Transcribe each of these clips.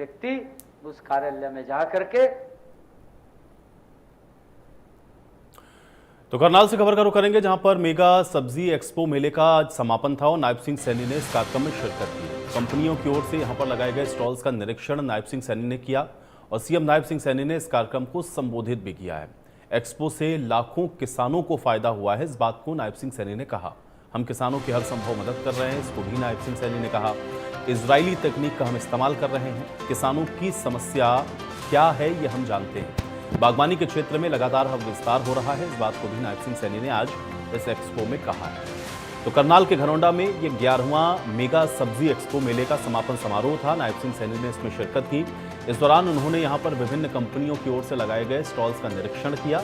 व्यक्ति उस कार्यालय में जा करके। तो करनाल से खबर का रुख करेंगे, जहां पर मेगा सब्जी एक्सपो मेले का आज समापन था और नायब सिंह सैनी ने इस कार्यक्रम में शिरकत की। कंपनियों की ओर से यहां पर लगाए गए स्टॉल्स का निरीक्षण नायब सिंह सैनी ने किया और सीएम नायब सिंह सैनी ने इस कार्यक्रम को संबोधित भी किया है। एक्सपो से लाखों किसानों को फायदा हुआ है, इस बात को नायब सिंह सैनी ने कहा। हम किसानों की हर संभव मदद कर रहे हैं, इसको भी नायब सिंह सैनी ने कहा। इजरायली तकनीक का हम इस्तेमाल कर रहे हैं। किसानों की समस्या क्या है ये हम जानते हैं। बागवानी के क्षेत्र में लगातार अब विस्तार हो रहा है, इस बात को भी नायब सिंह सैनी ने आज इस एक्सपो में कहा है। तो करनाल के घरौंडा में ये 11वां मेगा सब्जी एक्सपो मेले का समापन समारोह था। नायब सिंह सैनी ने इसमें शिरकत की। इस दौरान उन्होंने यहां पर विभिन्न कंपनियों की ओर से लगाए गए स्टॉल्स का निरीक्षण किया,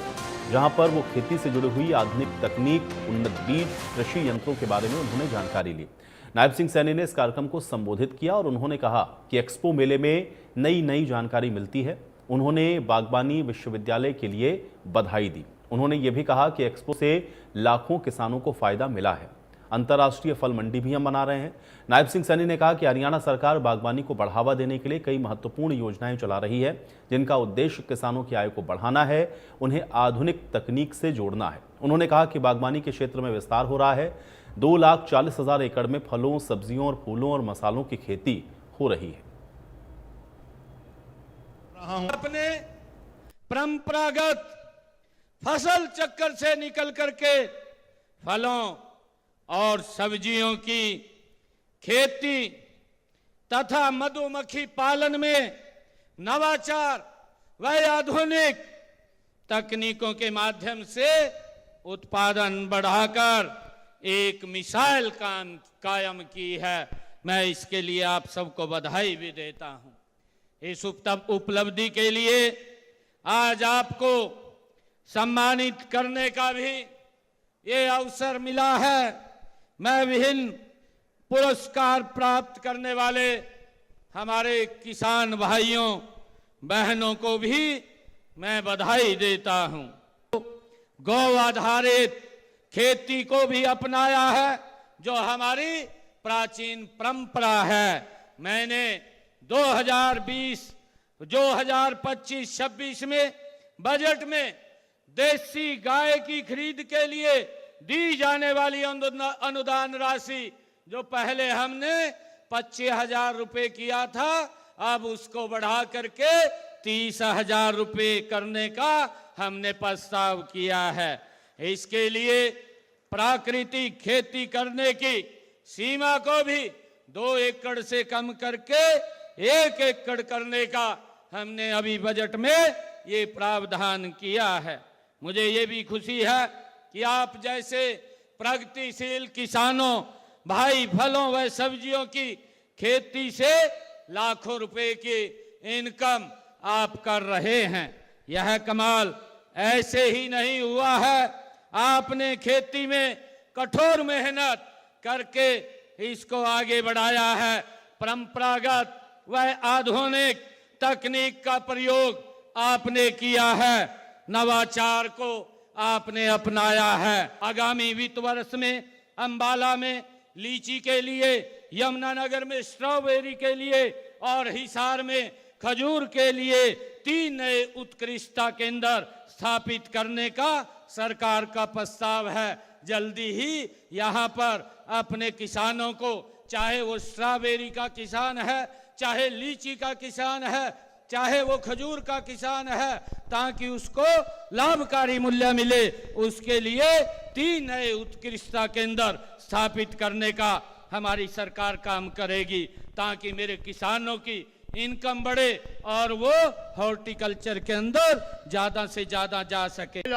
जहां पर वो खेती से जुड़ी हुई आधुनिक तकनीक, उन्नत बीज, कृषि यंत्रों के बारे में उन्होंने जानकारी ली। नायब सिंह सैनी ने इस कार्यक्रम को संबोधित किया और उन्होंने कहा कि एक्सपो मेले में नई जानकारी मिलती है। उन्होंने बागवानी विश्वविद्यालय के लिए बधाई दी। उन्होंने ये भी कहा कि एक्सपो से लाखों किसानों को फायदा मिला है। अंतर्राष्ट्रीय फल मंडी भी हम बना रहे हैं। नायब सिंह सैनी ने कहा कि हरियाणा सरकार बागवानी को बढ़ावा देने के लिए कई महत्वपूर्ण योजनाएं चला रही है, जिनका उद्देश्य किसानों की आय को बढ़ाना है, उन्हें आधुनिक तकनीक से जोड़ना है। उन्होंने कहा कि बागवानी के क्षेत्र में विस्तार हो रहा है। 2,40,000 एकड़ में फलों, सब्जियों और फूलों और मसालों की खेती हो रही है। अपने परंपरागत फसल चक्कर से निकल करके फलों और सब्जियों की खेती तथा मधुमक्खी पालन में नवाचार व आधुनिक तकनीकों के माध्यम से उत्पादन बढ़ाकर एक मिसाल कायम की है। मैं इसके लिए आप सबको बधाई भी देता हूं। इस उपलब्धि के लिए आज आपको सम्मानित करने का भी ये अवसर मिला है। मैं विभिन्न पुरस्कार प्राप्त करने वाले हमारे किसान भाइयों बहनों को भी मैं बधाई देता हूं। गौ आधारित खेती को भी अपनाया है, जो हमारी प्राचीन परंपरा है। मैंने 2025-26 में बजट में देसी गाय की खरीद के लिए दी जाने वाली अनुदान राशि, जो पहले हमने 25,000 रुपए किया था, अब उसको बढ़ा करके 30,000 रुपए करने का हमने प्रस्ताव किया है। इसके लिए प्राकृतिक खेती करने की सीमा को भी 2 एकड़ से कम करके 1 एकड़ करने का हमने अभी बजट में ये प्रावधान किया है। मुझे ये भी खुशी है कि आप जैसे प्रगतिशील किसानों भाई फलों व सब्जियों की खेती से लाखों रुपए की इनकम आप कर रहे हैं। यह कमाल ऐसे ही नहीं हुआ है। आपने खेती में कठोर मेहनत करके इसको आगे बढ़ाया है। परंपरागत व आधुनिक तकनीक का प्रयोग आपने किया है। नवाचार को आपने अपनाया है। आगामी वित्त वर्ष में अंबाला में लीची के लिए, यमुनानगर में स्ट्रॉबेरी के लिए और हिसार में खजूर के लिए 3 नए उत्कृष्टता केंद्र स्थापित करने का सरकार का प्रस्ताव है। जल्दी ही यहाँ पर अपने किसानों को, चाहे वो स्ट्रॉबेरी का किसान है, चाहे लीची का किसान है, चाहे वो खजूर का किसान है, ताकि उसको लाभकारी मूल्य मिले, उसके लिए 3 नए उत्कृष्टता केंद्र स्थापित करने का हमारी सरकार काम करेगी, ताकि मेरे किसानों की इनकम बढ़े और वो हॉर्टिकल्चर के अंदर ज्यादा से ज्यादा जा सके।